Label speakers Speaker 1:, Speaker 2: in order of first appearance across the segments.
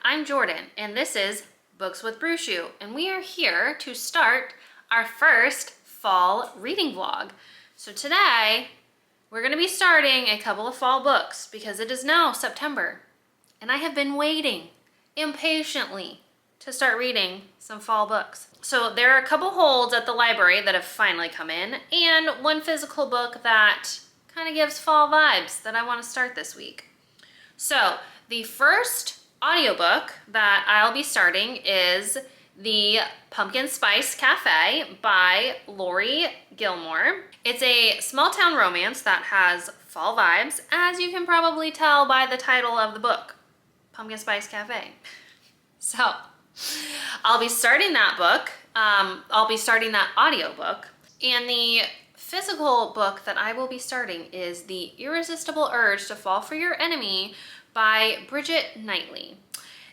Speaker 1: I'm Jordan, and this is Books with Brushu, and we are here to start our first fall reading vlog. So today, we're going to be starting a couple of fall books because it is now September, and I have been waiting impatiently to start reading some fall books. So there are a couple holds at the library that have finally come in, and one physical book that kind of gives fall vibes that I want to start this week. So the first audiobook that I'll be starting is The Pumpkin Spice Cafe by Lori Gilmore. It's a small town romance that has fall vibes, as you can probably tell by the title of the book, Pumpkin Spice Cafe. So I'll be starting that book. I'll be starting that audiobook. And the physical book that I will be starting is The Irresistible Urge to Fall for Your Enemy by Bridget Knightley.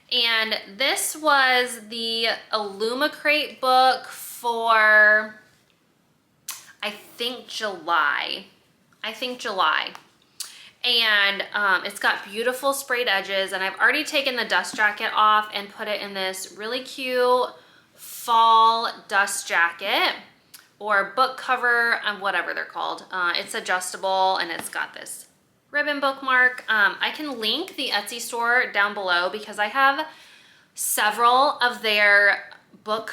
Speaker 1: And this was the Illumicrate book for, I think July. And it's got beautiful sprayed edges, and I've already taken the dust jacket off and put it in this really cute fall dust jacket or book cover, whatever they're called. It's adjustable and it's got this ribbon bookmark. I can link the Etsy store down below because I have several of their book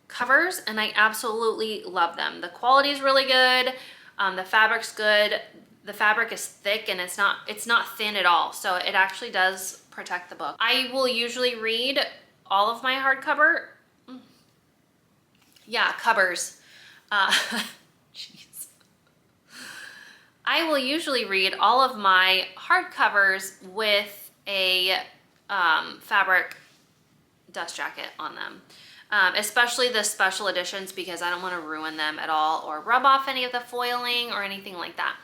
Speaker 1: covers and I absolutely love them. The quality is really good. The fabric's good. The fabric is thick and it's not thin at all. So it actually does protect the book. I will usually read all of my hardcover. Yeah, covers. Jeez. I will usually read all of my hardcovers with a fabric dust jacket on them, especially the special editions because I don't want to ruin them at all or rub off any of the foiling or anything like that.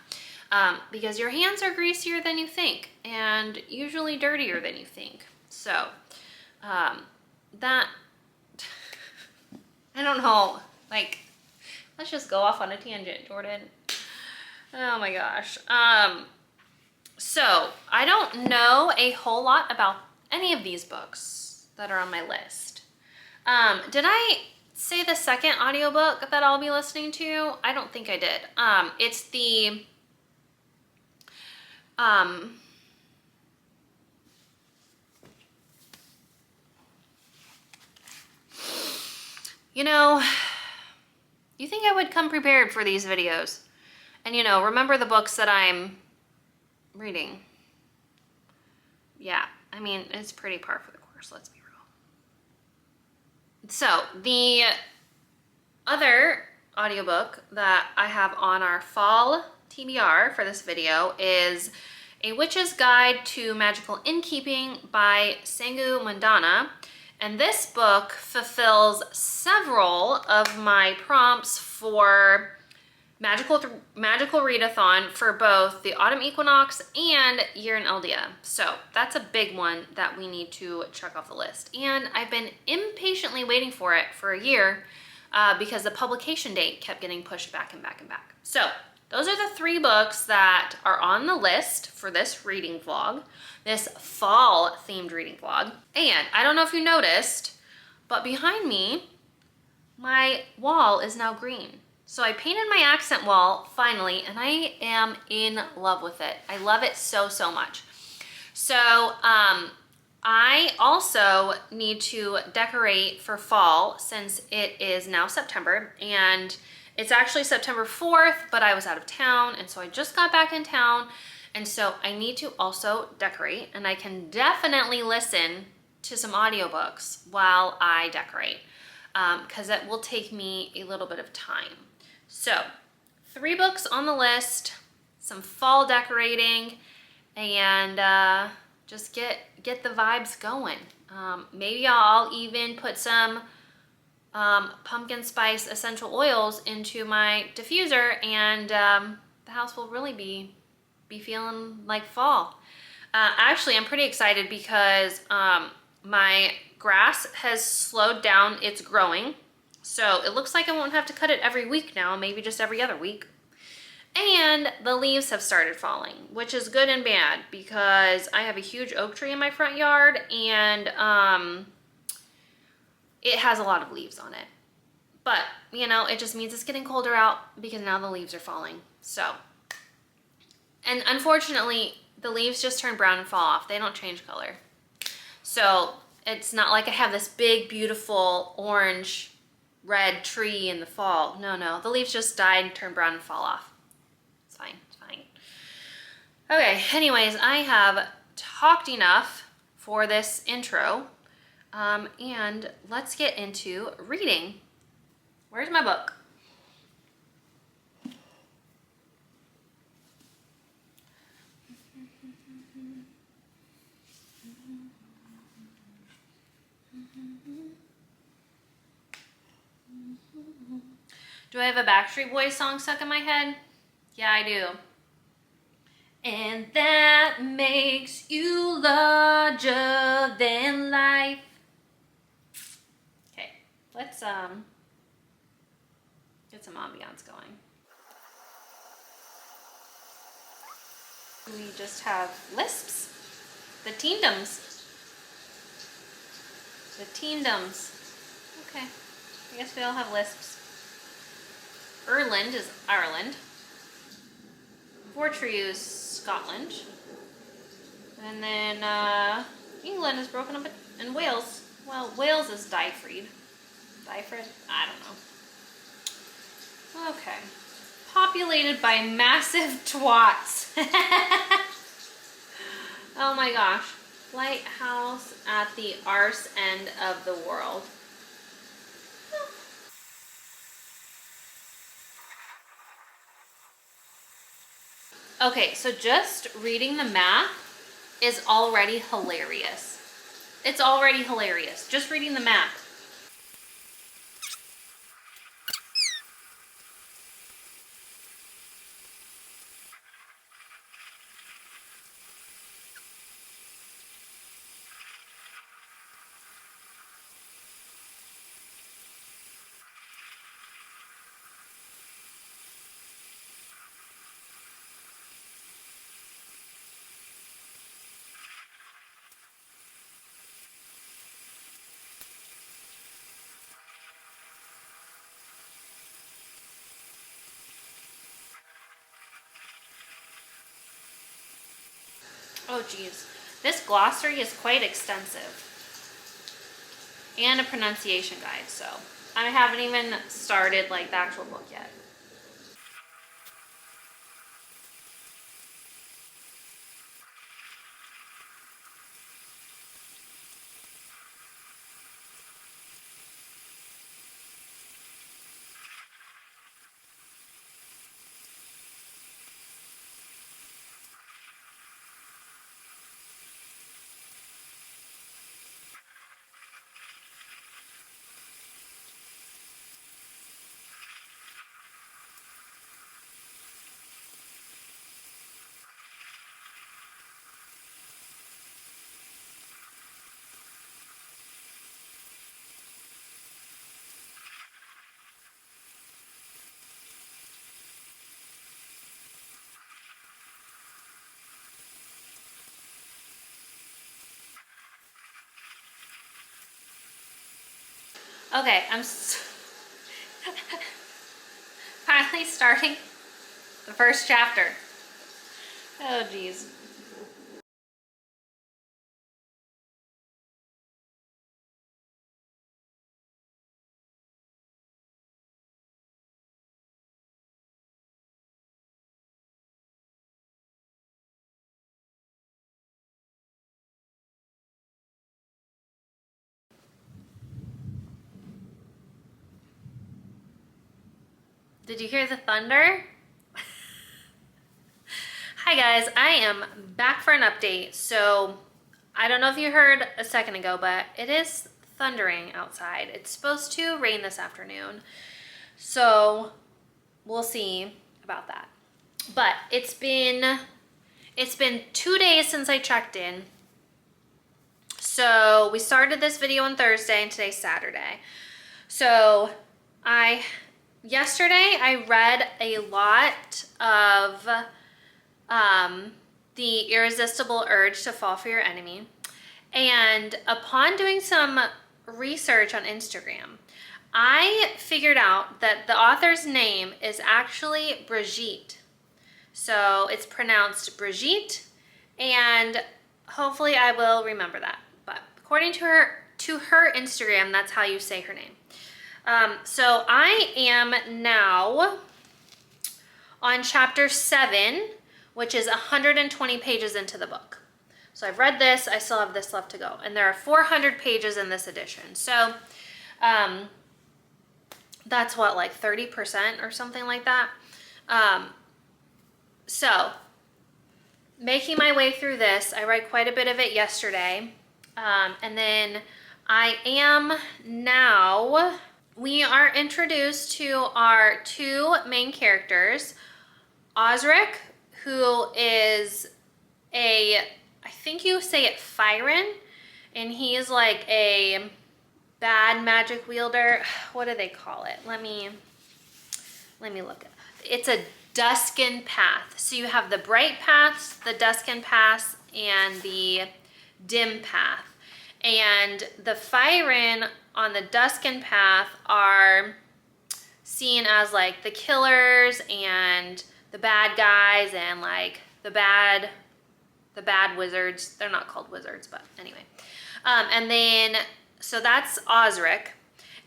Speaker 1: Because your hands are greasier than you think and usually dirtier than you think. So that, I don't know, like, let's just go off on a tangent, Jordan. Oh my gosh. So I don't know a whole lot about any of these books that are on my list. Did I say the second audiobook that I'll be listening to? I don't think I did. It's the you know, you think I would come prepared for these videos and, you know, remember the books that I'm reading. Yeah, I mean, it's pretty par for the course, let's be real. So the other audiobook that I have on our fall TBR for this video is A Witch's Guide to Magical Innkeeping by Sangu Mandana. And this book fulfills several of my prompts for magical readathon for both the autumn equinox and year in Eldia. So that's a big one that we need to check off the list. And I've been impatiently waiting for it for a year because the publication date kept getting pushed back and back and back. So those are the three books that are on the list for this reading vlog, this fall themed reading vlog. And I don't know if you noticed, but behind me, my wall is now green. So I painted my accent wall finally, and I am in love with it. I love it so, so much. So I also need to decorate for fall since it is now September, and it's actually September 4th, but I was out of town, and so I just got back in town, and so I need to also decorate, and I can definitely listen to some audiobooks while I decorate, because it will take me a little bit of time. So 3 books on the list, some fall decorating, and just get the vibes going. Maybe I'll even put some pumpkin spice essential oils into my diffuser, and the house will really be feeling like fall. Actually, I'm pretty excited because my grass has slowed down its growing, so it looks like I won't have to cut it every week now, maybe just every other week. And the leaves have started falling, which is good and bad because I have a huge oak tree in my front yard and it has a lot of leaves on it. But, you know, it just means it's getting colder out because now the leaves are falling. So, and unfortunately, the leaves just turn brown and fall off. They don't change color. So it's not like I have this big, beautiful orange, red tree in the fall. No, no, the leaves just die and turn brown and fall off. It's fine, it's fine. Okay, anyways, I have talked enough for this intro. And let's get into reading. Where's my book? Do I have a Backstreet Boys song stuck in my head? Yeah, I do. And that makes you larger than life. Okay, let's get some ambiance going. We just have lisps. The teendums. The teendums. Okay, I guess we all have lisps. Ireland is Ireland. Fortrew is Scotland. And then England is broken up in Wales. Well, Wales is Dyfried. Dyfried? I don't know. Okay. Populated by massive twats. Oh my gosh. Lighthouse at the arse end of the world. Okay, so just reading the math is already hilarious. It's already hilarious. Just reading the math. Oh geez, this glossary is quite extensive. And a pronunciation guide, so I haven't even started like the actual book yet. Okay, I'm finally starting the first chapter. Oh geez. Did you hear the thunder? Hi guys, I am back for an update. So I don't know if you heard a second ago, but it is thundering outside. It's supposed to rain this afternoon. So we'll see about that. But it's been 2 days since I checked in. So we started this video on Thursday and today's Saturday. So I yesterday I read a lot of The Irresistible Urge to Fall for Your Enemy. And upon doing some research on Instagram, I figured out that the author's name is actually Brigitte. So it's pronounced Brigitte, and hopefully I will remember that. But according to her Instagram, that's how you say her name. So I am now on chapter 7, which is 120 pages into the book. So I've read this, I still have this left to go. And there are 400 pages in this edition. So that's what, like 30% or something like that. So making my way through this, I read quite a bit of it yesterday. And then I am now, we are introduced to our two main characters, Osric, who is I think you say it Firen, and he is like a bad magic wielder. What do they call it? Let me look. It's a Duskin path. So you have the bright paths, the Duskin paths, and the dim path. And the Firen on the Duskin path are seen as like the killers and the bad guys and like the bad wizards. They're not called wizards, but anyway. And then, so that's Osric.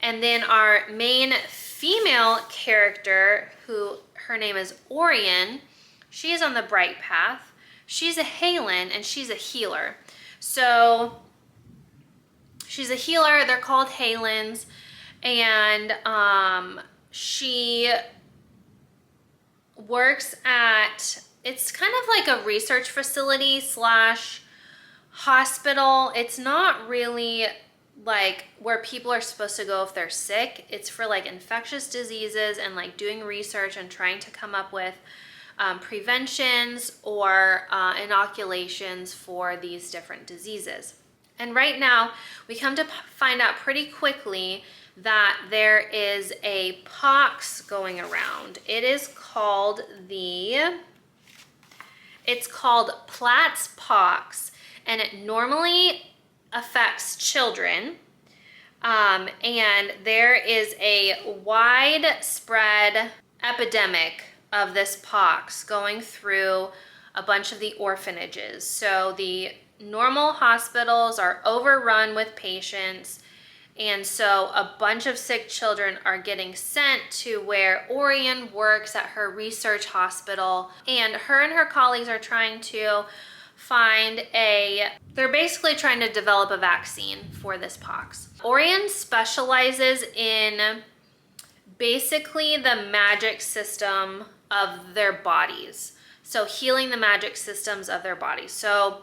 Speaker 1: And then our main female character, who her name is Orion, she is on the bright path. She's a Halen, and she's a healer. So she's a healer. They're called Halens. And she works at, it's kind of like a research facility slash hospital. It's not really like where people are supposed to go if they're sick. It's for like infectious diseases and like doing research and trying to come up with preventions or inoculations for these different diseases. And right now we come to find out pretty quickly that there is a pox going around. It is called it's called Platt's pox, and it normally affects children. And there is a widespread epidemic of this pox going through a bunch of the orphanages. So the normal hospitals are overrun with patients, and so a bunch of sick children are getting sent to where Orion works at her research hospital, and her colleagues are trying to they're basically trying to develop a vaccine for this pox. Orion specializes in basically the magic system of their bodies. So healing the magic systems of their bodies. So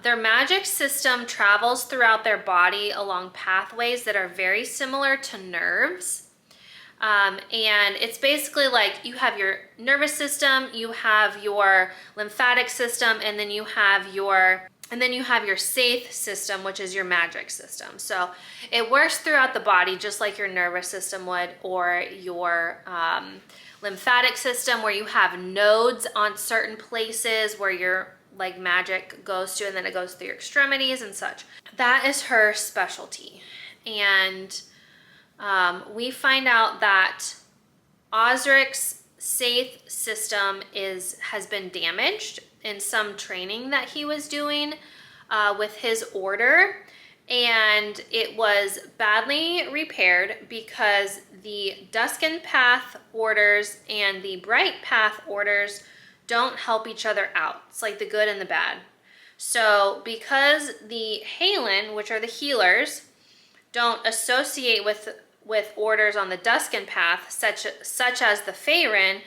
Speaker 1: their magic system travels throughout their body along pathways that are very similar to nerves. And it's basically like you have your nervous system, you have your lymphatic system, and then you have your safe system, which is your magic system. So it works throughout the body just like your nervous system would, or your lymphatic system, where you have nodes on certain places where your like magic goes to, and then it goes through your extremities and such. That is her specialty. And we find out that Osric's safe system has been damaged in some training that he was doing with his order, and it was badly repaired because the Duskin Path orders and the Bright Path orders don't help each other out. It's like the good and the bad. So because the Halen, which are the healers, don't associate with orders on the Duskin Path, such as the Firen,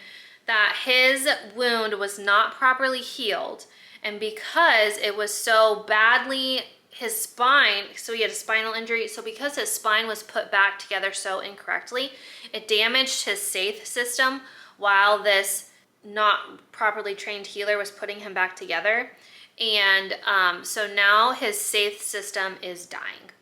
Speaker 1: that his wound was not properly healed. And because it was so badly, his spine, so he had a spinal injury, so because his spine was put back together so incorrectly, it damaged his safe system while this not properly trained healer was putting him back together. And so now his safe system is dying.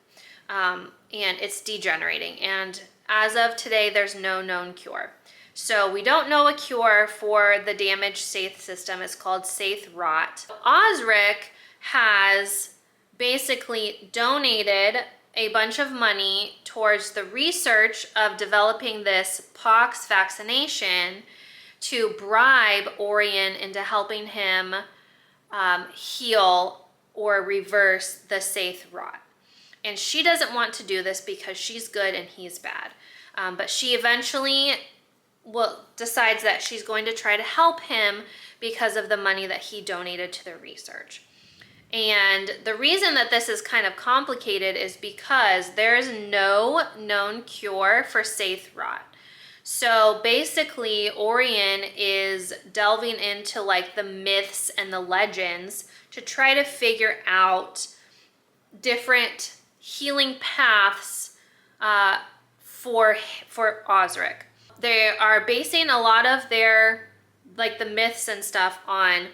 Speaker 1: And it's degenerating. And As of today, there's no known cure. So we don't know a cure for the damaged Saith system. It's called Saith rot. Osric has basically donated a bunch of money towards the research of developing this pox vaccination to bribe Orion into helping him heal or reverse the Saith rot. And she doesn't want to do this because she's good and he's bad. But she eventually decides that she's going to try to help him because of the money that he donated to the research. And the reason that this is kind of complicated is because there is no known cure for Saith rot. So basically, Orion is delving into like the myths and the legends to try to figure out different healing paths for Osric. They are basing a lot of their, like the myths and stuff on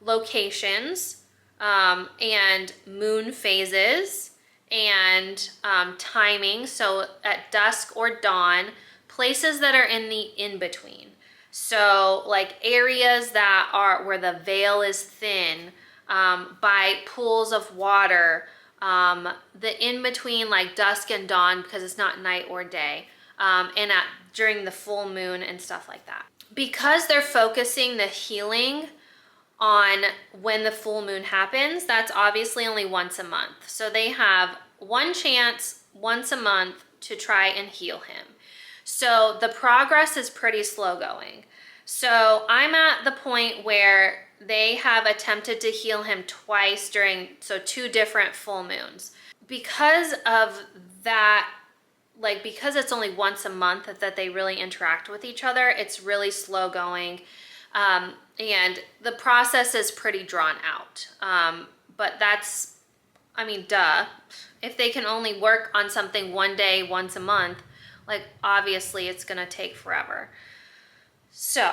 Speaker 1: locations and moon phases and timing. So at dusk or dawn, places that are in the in-between. So like areas that are where the veil is thin, by pools of water, the in-between like dusk and dawn because it's not night or day, and during the full moon and stuff like that. Because they're focusing the healing on when the full moon happens, that's obviously only once a month. So they have one chance once a month to try and heal him. So the progress is pretty slow going. So I'm at the point where they have attempted to heal him twice during, so 2 different full moons. Because of that, like because it's only once a month that they really interact with each other, it's really slow going. And the process is pretty drawn out. But that's, I mean, duh. If they can only work on something one day, once a month, like obviously it's gonna take forever. So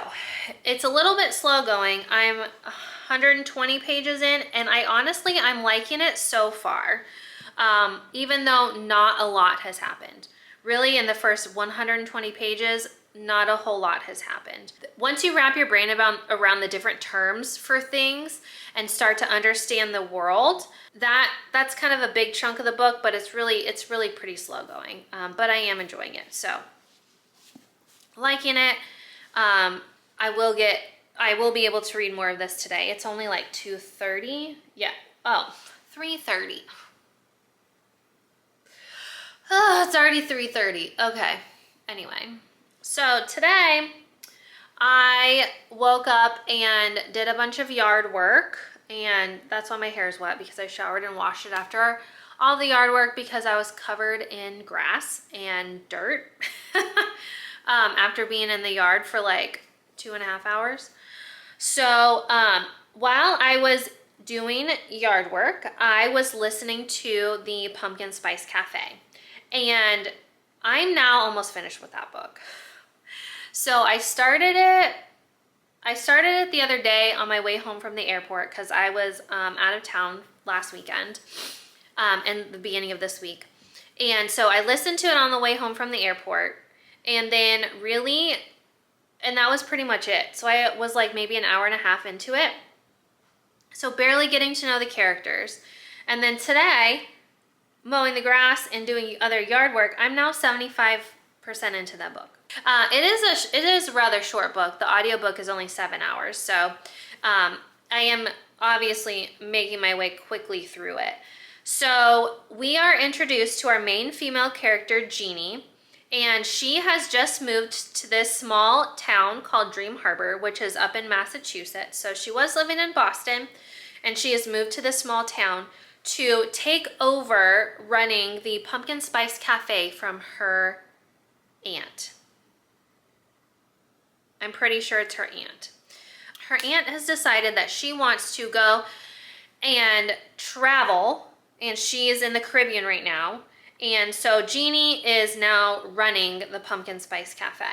Speaker 1: it's a little bit slow going. I'm 120 pages in and I'm liking it so far. Even though not a lot has happened. Really in the first 120 pages, not a whole lot has happened. Once you wrap your brain around the different terms for things and start to understand the world, that's kind of a big chunk of the book, but it's really pretty slow going. But I am enjoying it, so liking it. I will be able to read more of this today. It's only like 2:30. Yeah. Oh, 3:30. Oh, it's already 3:30. Okay. Anyway, so today I woke up and did a bunch of yard work, and that's why my hair is wet because I showered and washed it after all the yard work because I was covered in grass and dirt after being in the yard for like 2.5 hours. So while I was doing yard work, I was listening to the Pumpkin Spice Cafe. And I'm now almost finished with that book. So I started it the other day on my way home from the airport because I was out of town last weekend and the beginning of this week. And so I listened to it on the way home from the airport, and then and that was pretty much it. So I was like maybe an hour and a half into it. So barely getting to know the characters. And then today, mowing the grass and doing other yard work, I'm now 75% into that book. It is a rather short book. The audiobook is only 7 hours. So I am obviously making my way quickly through it. So we are introduced to our main female character, Jeannie, and she has just moved to this small town called Dream Harbor, which is up in Massachusetts. So she was living in Boston, and she has moved to this small town to take over running the Pumpkin Spice Cafe from her aunt. I'm pretty sure it's her aunt. Her aunt has decided that she wants to go and travel, and she is in the Caribbean right now. And so Jeannie is now running the Pumpkin Spice Cafe.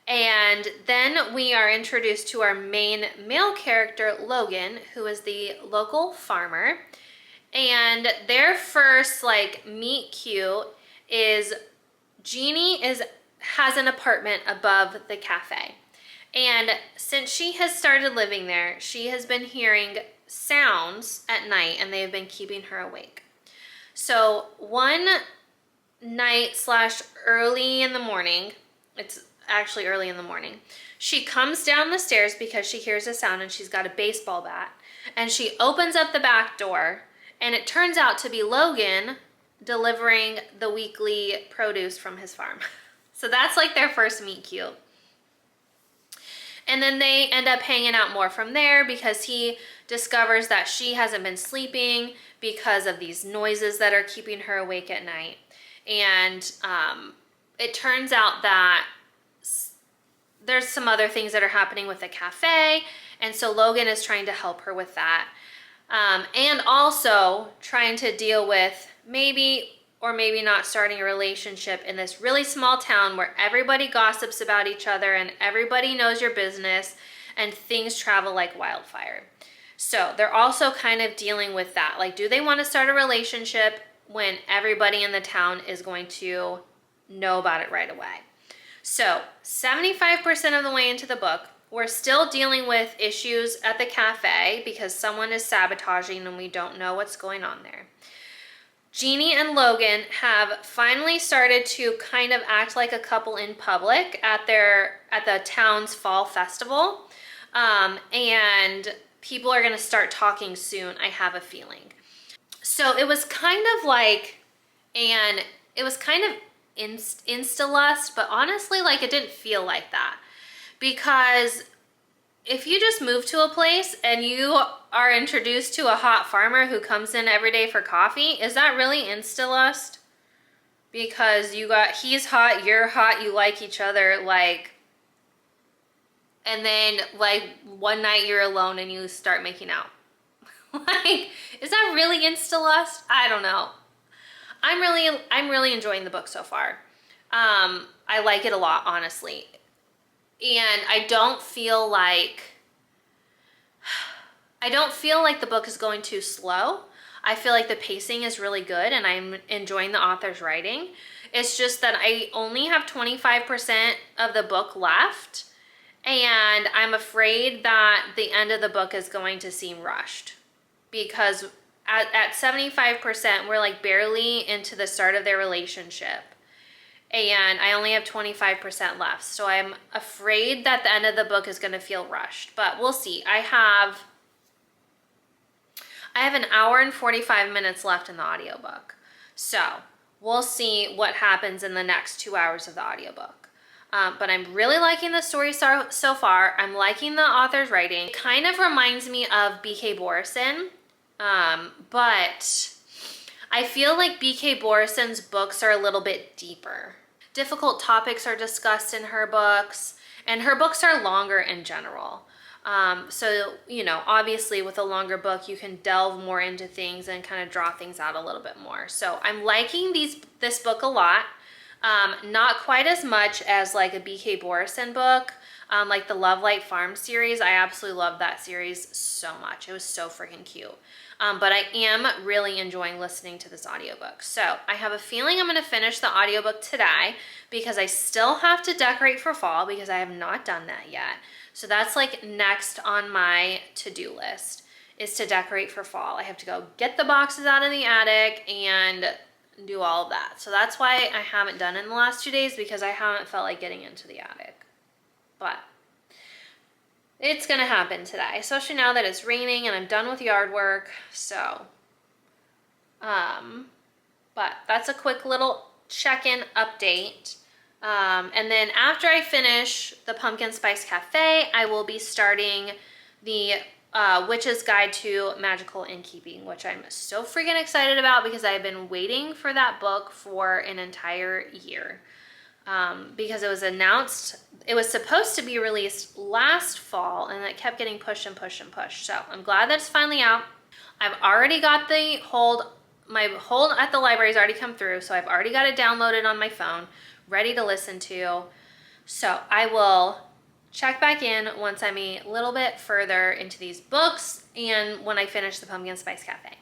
Speaker 1: And then we are introduced to our main male character, Logan, who is the local farmer. And their first like meet cute is Jeannie has an apartment above the cafe. And since she has started living there, she has been hearing sounds at night and they have been keeping her awake. So one night / early in the morning, it's actually early in the morning, she comes down the stairs because she hears a sound and she's got a baseball bat. And she opens up the back door and it turns out to be Logan delivering the weekly produce from his farm. So that's like their first meet cute. And then they end up hanging out more from there because he discovers that she hasn't been sleeping because of these noises that are keeping her awake at night. And it turns out that there's some other things that are happening with the cafe. And so Logan is trying to help her with that. And also trying to deal with maybe or maybe not starting a relationship in this really small town where everybody gossips about each other and everybody knows your business and things travel like wildfire. So they're also kind of dealing with that. Like, do they want to start a relationship when everybody in the town is going to know about it right away? So 75% of the way into the book, we're still dealing with issues at the cafe because someone is sabotaging and we don't know what's going on there. Jeannie and Logan have finally started to kind of act like a couple in public at the town's fall festival. And people are going to start talking soon, I have a feeling. So it was kind of like, and it was kind of insta-lust, but honestly, like, it didn't feel like that. Because if you just move to a place and you are introduced to a hot farmer who comes in every day for coffee, is that really insta-lust? Because he's hot, you're hot, you like each other, like, and then like one night you're alone and you start making out. Like, is that really insta-lust? I don't know. I'm really enjoying the book so far. I like it a lot, honestly. And I don't feel like the book is going too slow. I feel like the pacing is really good and I'm enjoying the author's writing. It's just that I only have 25% of the book left and I'm afraid that the end of the book is going to seem rushed because at 75%, we're like barely into the start of their relationship. And I only have 25% left. So I'm afraid that the end of the book is going to feel rushed, but we'll see. I have an hour and 45 minutes left in the audiobook. So we'll see what happens in the next 2 hours of the audiobook. But I'm really liking the story so far. I'm liking the author's writing. It kind of reminds me of B.K. Borison, but I feel like B.K. Borison's books are a little bit deeper. Difficult topics are discussed in her books, and her books are longer in general. So, you know, obviously with a longer book, you can delve more into things and kind of draw things out a little bit more. So I'm liking this book a lot. Not quite as much as like a B.K. Borison book, like the Love Light Farm series. I absolutely love that series so much. It was so freaking cute. But I am really enjoying listening to this audiobook. So I have a feeling I'm going to finish the audiobook today because I still have to decorate for fall because I have not done that yet. So that's like next on my to-do list is to decorate for fall. I have to go get the boxes out of the attic and do all of that. So that's why I haven't done it in the last 2 days because I haven't felt like getting into the attic. But it's gonna happen today, especially now that it's raining and I'm done with yard work. So, but that's a quick little check-in update. And then after I finish the Pumpkin Spice Cafe, I will be starting the Witch's Guide to Magical Innkeeping, which I'm so freaking excited about because I've been waiting for that book for an entire year. Because it was announced, it was supposed to be released last fall and it kept getting pushed and pushed and pushed. So I'm glad that it's finally out. I've already got my hold at the library's already come through. So I've already got it downloaded on my phone, ready to listen to. So I will check back in once I'm a little bit further into these books and when I finish the Pumpkin Spice Cafe.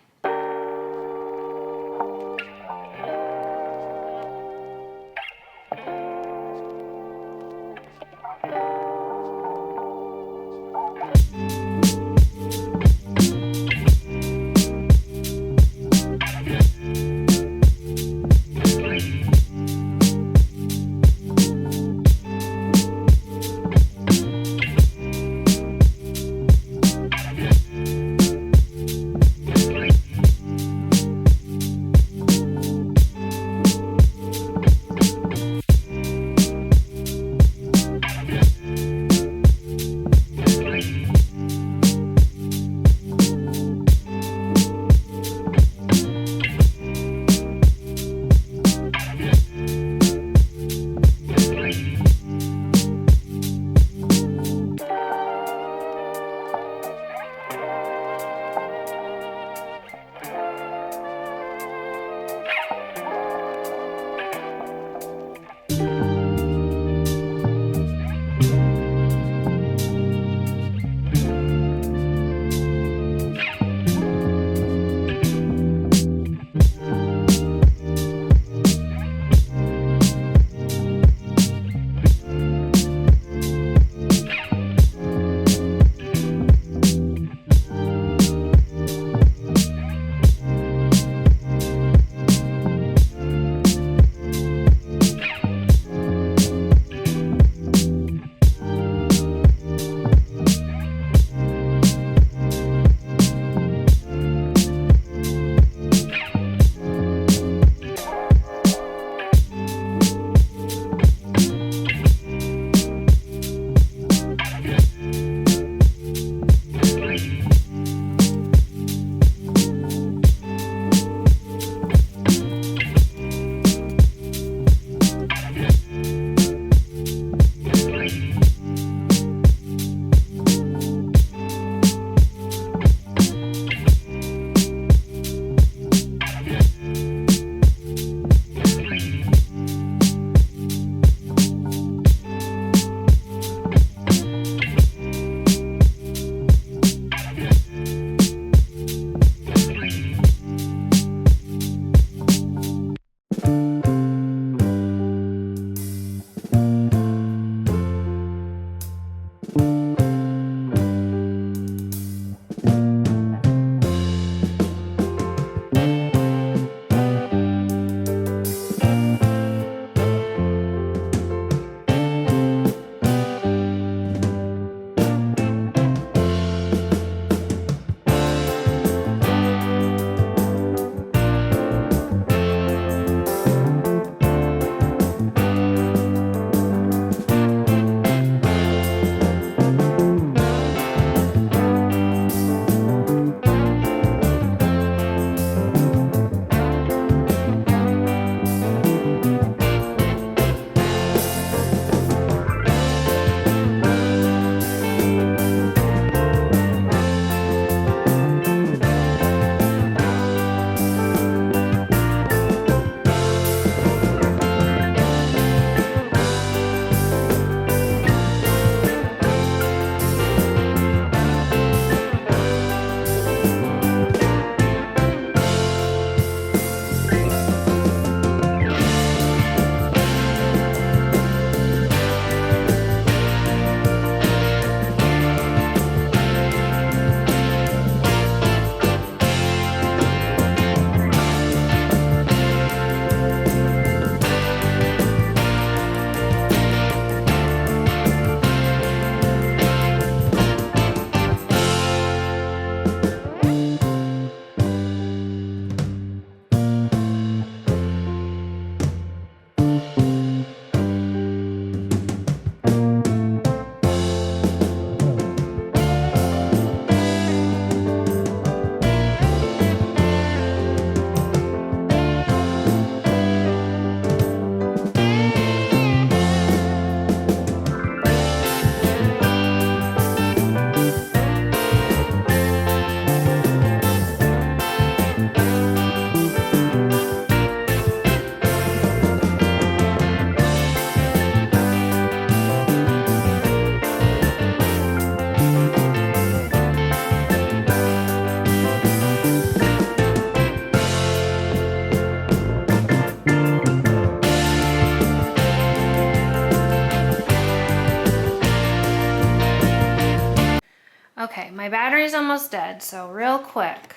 Speaker 1: my battery's almost dead, so real quick.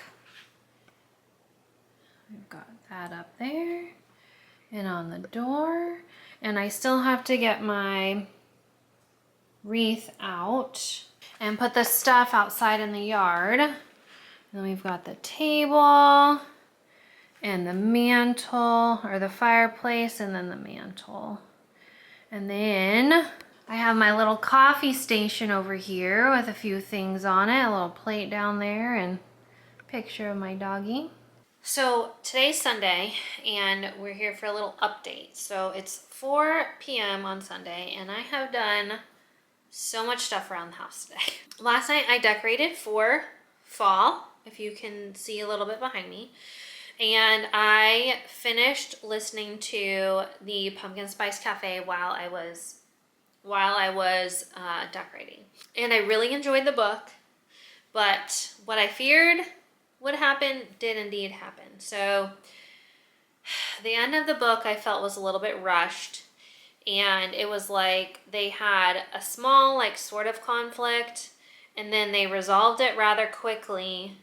Speaker 1: I've got that up there and on the door. And I still have to get my wreath out and put the stuff outside in the yard. And then we've got the table and the mantle, or the fireplace, and then the mantle. And then I have my little coffee station over here with a few things on it, a little plate down there, and a picture of my doggy. So today's Sunday, and we're here for a little update. So it's 4 p.m. on Sunday, and I have done so much stuff around the house today. Last night I decorated for fall, if you can see a little bit behind me. And I finished listening to the Pumpkin Spice Cafe while I was decorating. And I really enjoyed the book, but what I feared would happen did indeed happen. So the end of the book I felt was a little bit rushed, and it was like they had a small, like, sort of conflict, and then they resolved it rather quickly,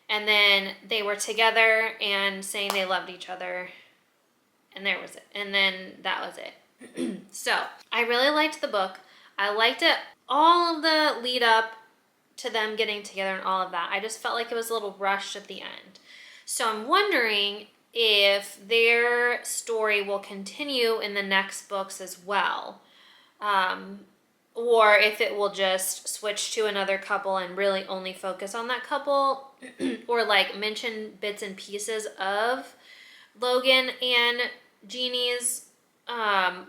Speaker 1: and then they were together and saying they loved each other, and there was it. And then that was it. So I really liked the book. I liked it, all of the lead up to them getting together and all of that. I just felt like it was a little rushed at the end. So I'm wondering if their story will continue in the next books as well, or if it will just switch to another couple and really only focus on that couple, or like mention bits and pieces of Logan and Jeannie's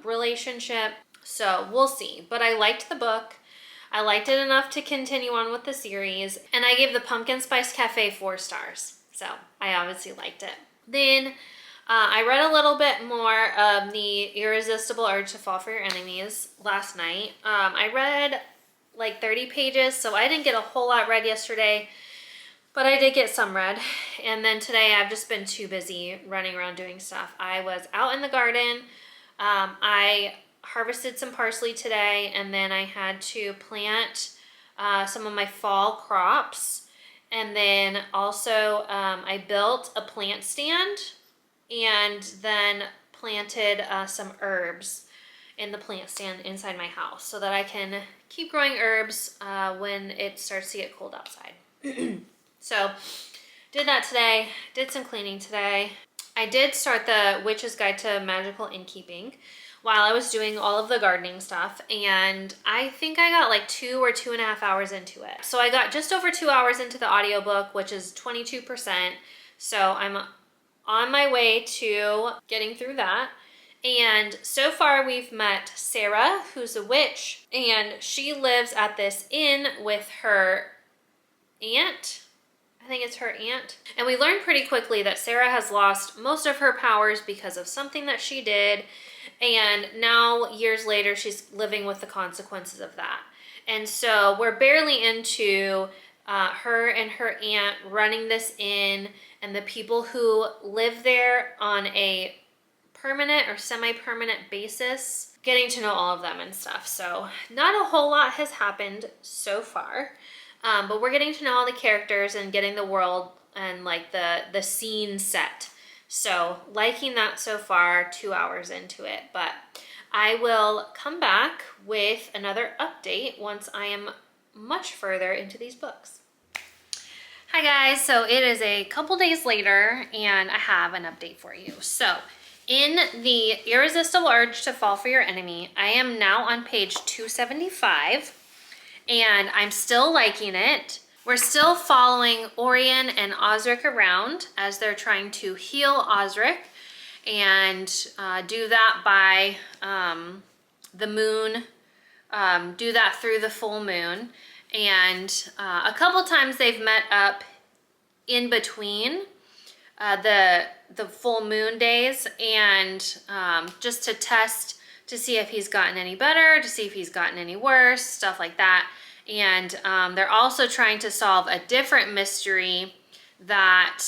Speaker 1: relationship. So we'll see. But I liked the book. I liked it enough to continue on with the series, and I gave the Pumpkin Spice Cafe 4 stars. So I obviously liked it. Then I read a little bit more of The Irresistible Urge to Fall for Your Enemies last night. I read like 30 pages, so I didn't get a whole lot read yesterday, but I did get some read. And then today I've just been too busy running around doing stuff. I was out in the garden. I harvested some parsley today, and then I had to plant some of my fall crops. And then also I built a plant stand and then planted some herbs in the plant stand inside my house so that I can keep growing herbs when it starts to get cold outside. So did that today, did some cleaning today. I did start the Witch's Guide to Magical Innkeeping while I was doing all of the gardening stuff, and I think I got like 2 or 2.5 hours into it. So I got just over 2 hours into the audiobook, which is 22%. So I'm on my way to getting through that. And so far we've met Sarah, who's a witch, and she lives at this inn with her aunt. I think it's her aunt. And we learned pretty quickly that Sarah has lost most of her powers because of something that she did. And now, years later, she's living with the consequences of that. And so we're barely into her and her aunt running this inn, and the people who live there on a permanent or semi-permanent basis, getting to know all of them and stuff. So not a whole lot has happened so far, but we're getting to know all the characters and getting the world and like the scene set. So liking that so far, 2 hours into it, but I will come back with another update once I am much further into these books. Hi guys, so it is a couple days later and I have an update for you. So in The Irresistible Urge to Fall for Your Enemy, I am now on page 275 and I'm still liking it. We're still following Orion and Osric around as they're trying to heal Osric, and do that by the moon, do that through the full moon. And a couple times they've met up in between the full moon days, and just to test to see if he's gotten any better, to see if he's gotten any worse, stuff like that. And they're also trying to solve a different mystery that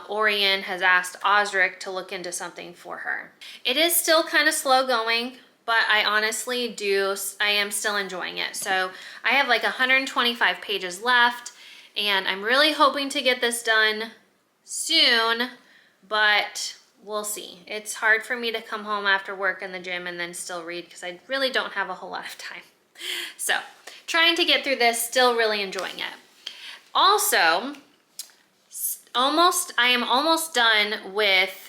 Speaker 1: Orion has asked Osric to look into something for her. It is still kind of slow going, but I honestly I am still enjoying it. So I have like 125 pages left, and I'm really hoping to get this done soon, but we'll see. It's hard for me to come home after work in the gym and then still read because I really don't have a whole lot of time. So trying to get through this, still really enjoying it. Also, I am almost done with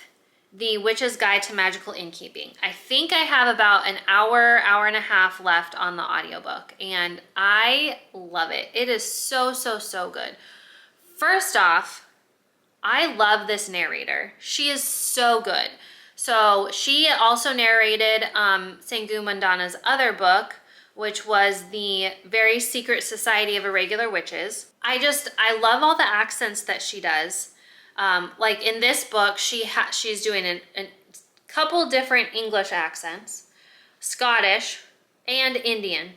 Speaker 1: the Witch's Guide to Magical Innkeeping. I think I have about an hour and a half left on the audiobook, and I love it. It is so, so, so good. First off, I love this narrator. She is so good. So she also narrated Sangu Mandana's other book, which was the Very Secret Society of Irregular Witches. I love all the accents that she does. Like in this book, she's doing a couple different English accents, Scottish and Indian,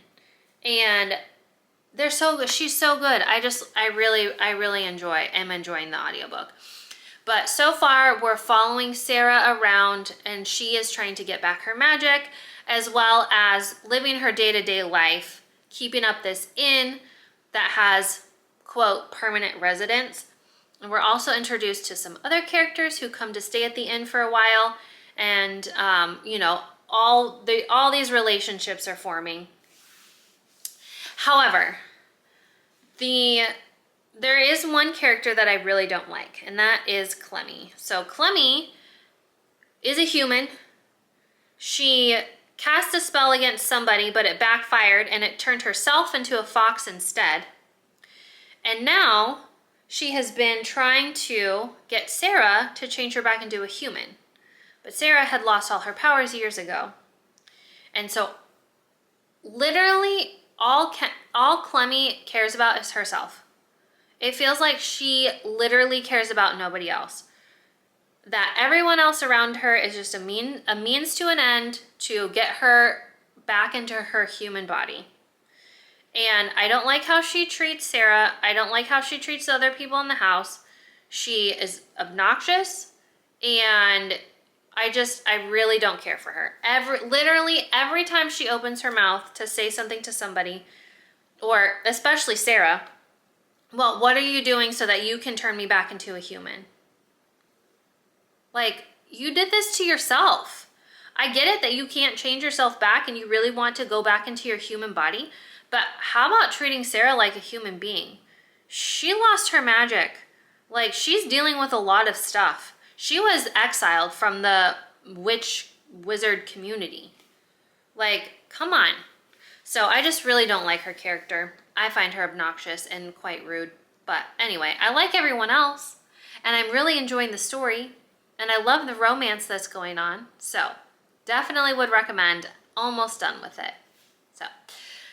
Speaker 1: and they're so good. She's so good. I really am enjoying the audiobook. But so far, we're following Sarah around, and she is trying to get back her magic, as well as living her day-to-day life, keeping up this inn that has, quote, permanent residents. And we're also introduced to some other characters who come to stay at the inn for a while, and you know, all these relationships are forming. However, there is one character that I really don't like, and that is Clemmy. So Clemmy is a human. She cast a spell against somebody, but it backfired, and it turned herself into a fox instead. And now she has been trying to get Sarah to change her back into a human. But Sarah had lost all her powers years ago. And so literally all Clemmy cares about is herself. It feels like she literally cares about nobody else. That everyone else around her is just a means to an end to get her back into her human body. And I don't like how she treats Sarah. I don't like how she treats the other people in the house. She is obnoxious, and I really don't care for her. Literally every time she opens her mouth to say something to somebody, or especially Sarah, well, what are you doing so that you can turn me back into a human? Like, you did this to yourself. I get it that you can't change yourself back and you really want to go back into your human body, but how about treating Sarah like a human being? She lost her magic. Like, she's dealing with a lot of stuff. She was exiled from the wizard community. Like, come on. So I just really don't like her character. I find her obnoxious and quite rude. But anyway, I like everyone else, and I'm really enjoying the story, and I love the romance that's going on. So definitely would recommend. Almost done with it. So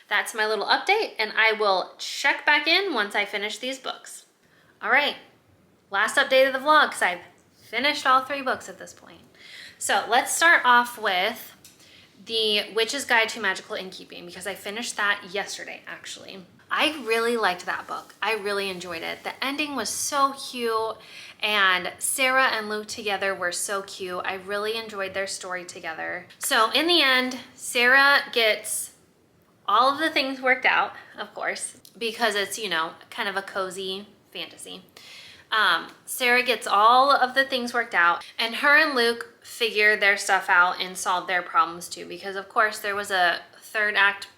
Speaker 1: that's my little update, and I will check back in once I finish these books. All right, last update of the vlog, because I've finished all 3 books at this point. So let's start off with the Witch's Guide to Magical Innkeeping, because I finished that yesterday, actually. I really liked that book. I really enjoyed it. The ending was so cute, and Sarah and Luke together were so cute. I really enjoyed their story together. So in the end, Sarah gets all of the things worked out, of course, because it's, you know, kind of a cozy fantasy. Sarah gets all of the things worked out, and her and Luke figure their stuff out and solve their problems too, because of course there was a 3rd act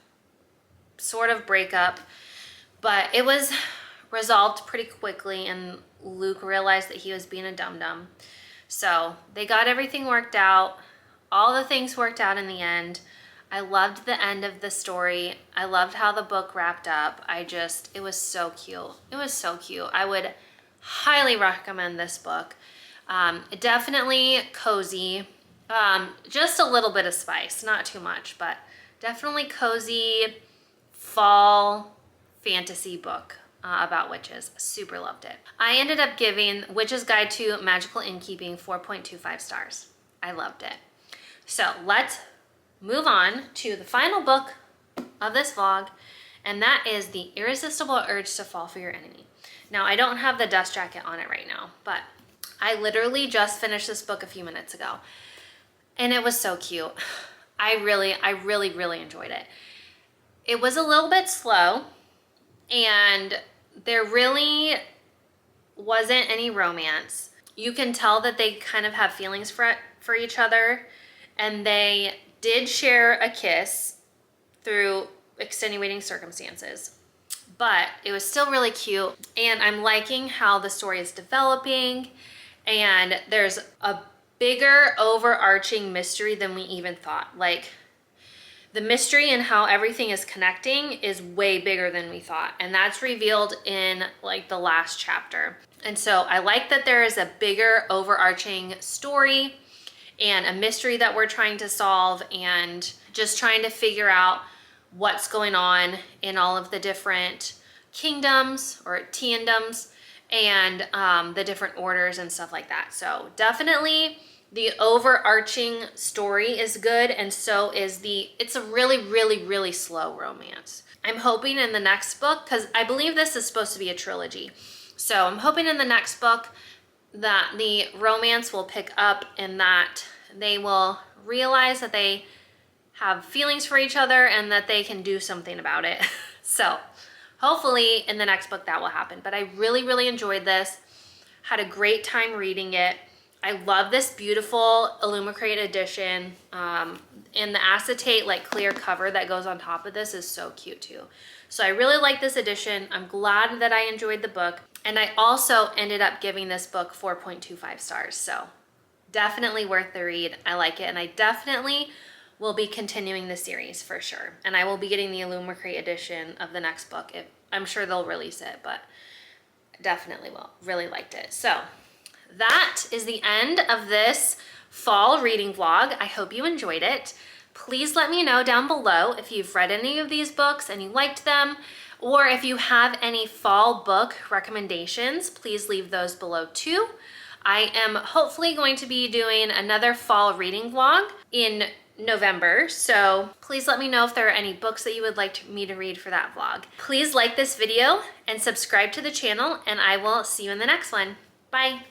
Speaker 1: sort of breakup, but it was resolved pretty quickly, and Luke realized that he was being a dum-dum. So they got everything worked out. All the things worked out in the end. I loved the end of the story. I loved how the book wrapped up. It was so cute. It was so cute. I would highly recommend this book. Definitely cozy. Just a little bit of spice, not too much, but definitely cozy fall fantasy book about witches. Super loved it. I ended up giving Witch's Guide to Magical Innkeeping 4.25 stars. I loved it. So let's move on to the final book of this vlog, and that is The Irresistible Urge to Fall for Your Enemy. Now, I don't have the dust jacket on it right now, but I literally just finished this book a few minutes ago, and it was so cute. I really enjoyed it. It was a little bit slow, and there really wasn't any romance. You can tell that they kind of have feelings for each other, and they did share a kiss through extenuating circumstances. But it was still really cute, and I'm liking how the story is developing, and there's a bigger overarching mystery than we even thought. Like, the mystery and how everything is connecting is way bigger than we thought, and that's revealed in like the last chapter. And so I like that there is a bigger overarching story and a mystery that we're trying to solve, and just trying to figure out what's going on in all of the different kingdoms or tiendoms, and the different orders and stuff like that. So definitely the overarching story is good, and so is it's a really slow romance. I'm hoping in the next book, because I believe this is supposed to be a trilogy, so I'm hoping in the next book that the romance will pick up and that they will realize that they have feelings for each other and that they can do something about it. So hopefully in the next book that will happen. But I really enjoyed this. Had a great time reading it. I love this beautiful Illumicrate edition. And the acetate like clear cover that goes on top of this is so cute too. So I really like this edition. I'm glad that I enjoyed the book. And I also ended up giving this book 4.25 stars. So definitely worth the read. I like it, and I definitely will be continuing the series for sure. And I will be getting the Illumicrate edition of the next book. I'm sure they'll release it, but definitely will. Really liked it. So that is the end of this fall reading vlog. I hope you enjoyed it. Please let me know down below if you've read any of these books and you liked them, or if you have any fall book recommendations, please leave those below too. I am hopefully going to be doing another fall reading vlog in November, so please let me know if there are any books that you would like me to read for that vlog. Please like this video and subscribe to the channel, and I will see you in the next one. Bye.